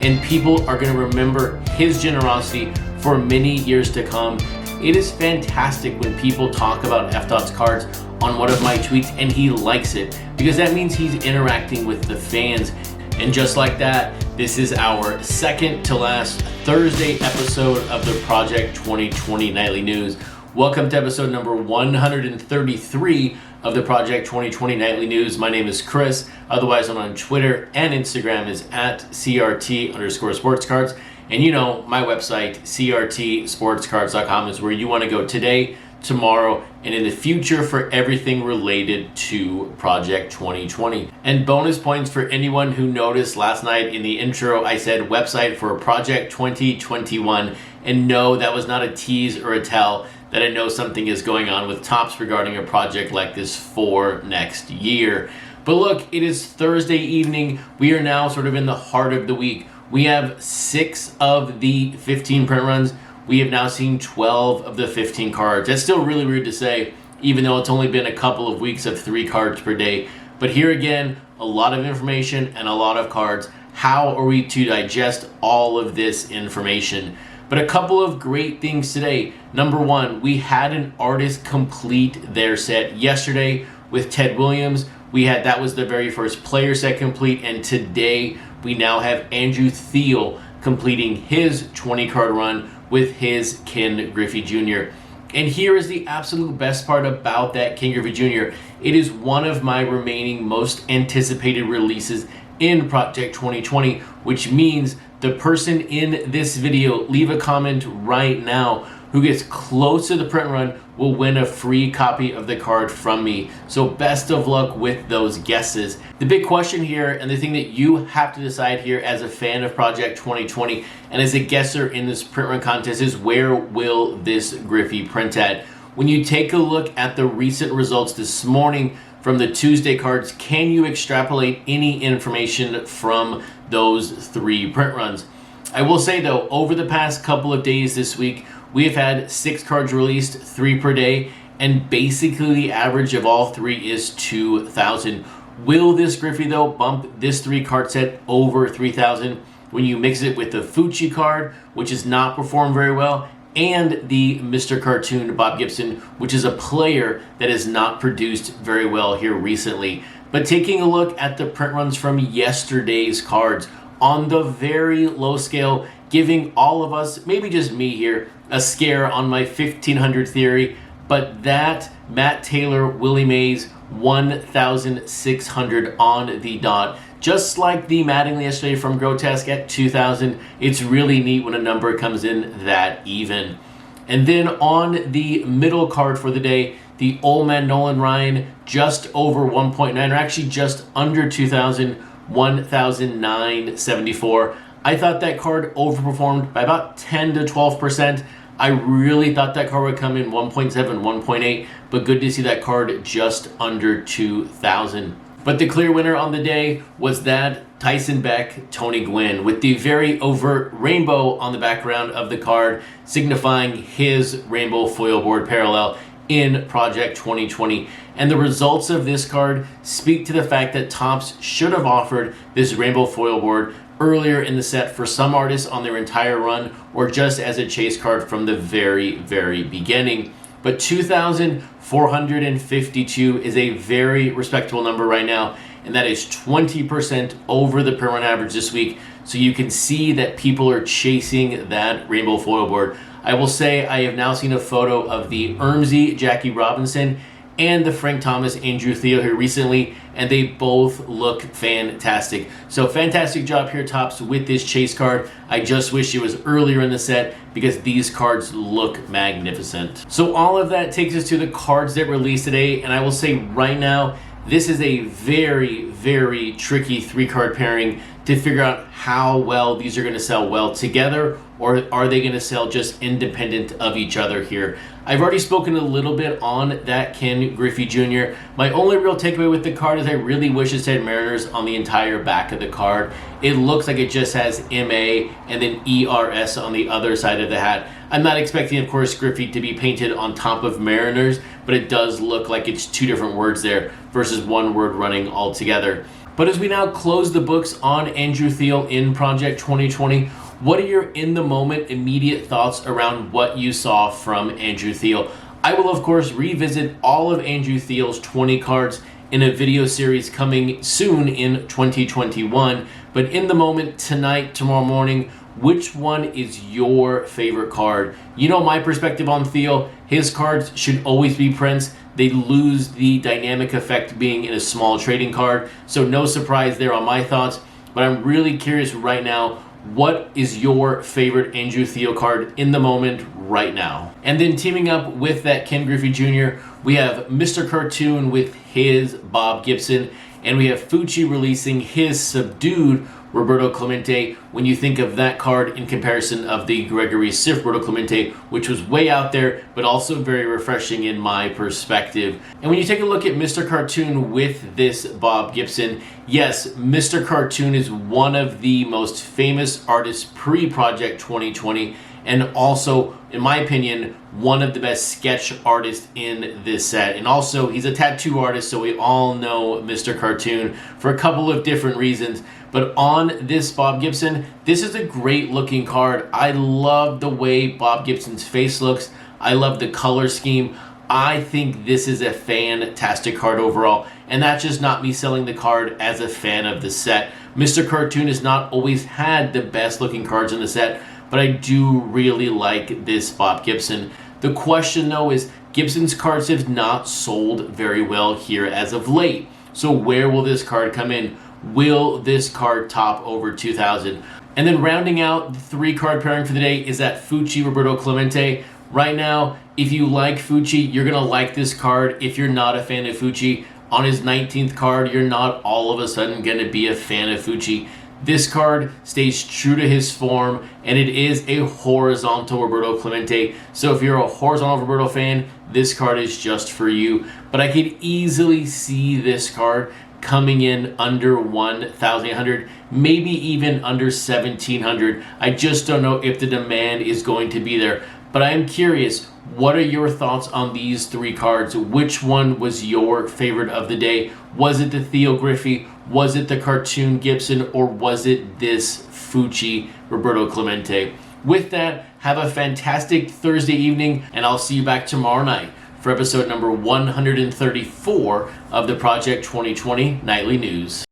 and people are going to remember his generosity for many years to come. It is fantastic when people talk about FDOT's cards on one of my tweets and he likes it, because that means he's interacting with the fans. And just like that, this is our second to last Thursday episode of the Project 2020 Nightly News. Welcome to episode number 133 of the Project 2020 Nightly News. My name is Chris, otherwise I'm on Twitter and Instagram is at CRT_sportscards. And you know, my website, CRTsportscards.com, is where you want to go today, tomorrow, and in the future for everything related to Project 2020. And bonus points for anyone who noticed last night in the intro, I said website for Project 2021. And no, that was not a tease or a tell that I know something is going on with Topps regarding a project like this for next year. But look, it is Thursday evening. We are now sort of in the heart of the week. We have 6 of the 15 print runs. We have now seen 12 of the 15 cards. That's still really weird to say, even though it's only been a couple of weeks of 3 cards per day. But here again, a lot of information and a lot of cards. How are we to digest all of this information? But a couple of great things today. Number one, we had an artist complete their set yesterday with Ted Williams. That was the very first player set complete, and today we now have Andrew Thiele completing his 20 card run with his Ken Griffey Jr. And here is the absolute best part about that Ken Griffey Jr. It is one of my remaining most anticipated releases in Project 2020, which means the person in this video, leave a comment right now, who gets close to the print run will win a free copy of the card from me. So best of luck with those guesses. The big question here, and the thing that you have to decide here as a fan of Project 2020 and as a guesser in this print run contest, is where will this Griffey print at? When you take a look at the recent results this morning from the Tuesday cards, can you extrapolate any information from those 3 print runs? I will say though, over the past couple of days this week, we have had 6 cards released, 3 per day, and basically the average of all 3 is 2,000. Will this Griffey though bump this 3 card set over 3,000 when you mix it with the Fucci card, which has not performed very well, and the Mr. Cartoon Bob Gibson, which is a player that has not produced very well here recently? But taking a look at the print runs from yesterday's cards, on the very low scale, giving all of us, maybe just me here, a scare on my 1500 theory, but that Matt Taylor Willie Mays 1,600 on the dot. Just like the Mattingly yesterday from Grotesque at 2,000, it's really neat when a number comes in that even. And then on the middle card for the day, the Old Man Nolan Ryan, just over 1.9, or actually just under 2,000, 1,974. I thought that card overperformed by about 10 to 12%. I really thought that card would come in 1.7, 1.8, but good to see that card just under 2,000. But the clear winner on the day was that Tyson Beck, Tony Gwynn, with the very overt rainbow on the background of the card, signifying his rainbow foil board parallel in Project 2020. And the results of this card speak to the fact that Topps should have offered this rainbow foil board earlier in the set for some artists on their entire run, or just as a chase card from the very, very beginning. But 2,452 is a very respectable number right now, and that is 20% over the per run average this week. So you can see that people are chasing that rainbow foil board. I will say I have now seen a photo of the Ermsey Jackie Robinson and the Frank Thomas Andrew Thiele here recently, and they both look fantastic. So fantastic job here, Topps, with this chase card. I just wish it was earlier in the set because these cards look magnificent. So all of that takes us to the cards that released today, and I will say right now, this is a very, very tricky 3-card pairing to figure out how well these are going to sell well together, or are they going to sell just independent of each other here. I've already spoken a little bit on that Ken Griffey Jr. My only real takeaway with the card is I really wish it said Mariners on the entire back of the card. It looks like it just has MA and then ERS on the other side of the hat. I'm not expecting, of course, Griffey to be painted on top of Mariners, but it does look like it's 2 different words there versus 1 word running all together. But as we now close the books on Andrew Thiele in Project 2020, what are your in-the-moment immediate thoughts around what you saw from Andrew Thiele? I will, of course, revisit all of Andrew Thiele's 20 cards in a video series coming soon in 2021. But in the moment, tonight, tomorrow morning, which one is your favorite card? You know my perspective on Thiele. His cards should always be prints. They lose the dynamic effect being in a small trading card. So no surprise there on my thoughts. But I'm really curious right now, what is your favorite Andrew Thiele card in the moment right now? And then teaming up with that Ken Griffey Jr., we have Mr. Cartoon with his Bob Gibson, and we have Fucci releasing his Subdued Roberto Clemente. When you think of that card in comparison of the Gregory Sif Roberto Clemente, which was way out there, but also very refreshing in my perspective. And when you take a look at Mr. Cartoon with this Bob Gibson, yes, Mr. Cartoon is one of the most famous artists pre-Project 2020, and also, in my opinion, one of the best sketch artists in this set. And also, he's a tattoo artist, so we all know Mr. Cartoon for a couple of different reasons. But on this Bob Gibson, this is a great looking card. I love the way Bob Gibson's face looks. I love the color scheme. I think this is a fantastic card overall. And that's just not me selling the card as a fan of the set. Mr. Cartoon has not always had the best looking cards in the set, but I do really like this Bob Gibson. The question though is, Gibson's cards have not sold very well here as of late. So where will this card come in? Will this card top over 2,000? And then rounding out the 3-card pairing for the day is that Fucci Roberto Clemente. Right now, if you like Fucci, you're going to like this card. If you're not a fan of Fucci, on his 19th card, you're not all of a sudden going to be a fan of Fucci. This card stays true to his form, and it is a horizontal Roberto Clemente. So if you're a horizontal Roberto fan, this card is just for you. But I could easily see this card coming in under 1,800, maybe even under 1,700. I just don't know if the demand is going to be there. But I am curious, what are your thoughts on these 3 cards? Which one was your favorite of the day? Was it the Thiele Griffey? Was it the Cartoon Gibson? Or was it this Fucci Roberto Clemente? With that, have a fantastic Thursday evening, and I'll see you back tomorrow night for episode number 134 of the Project 2020 Nightly News.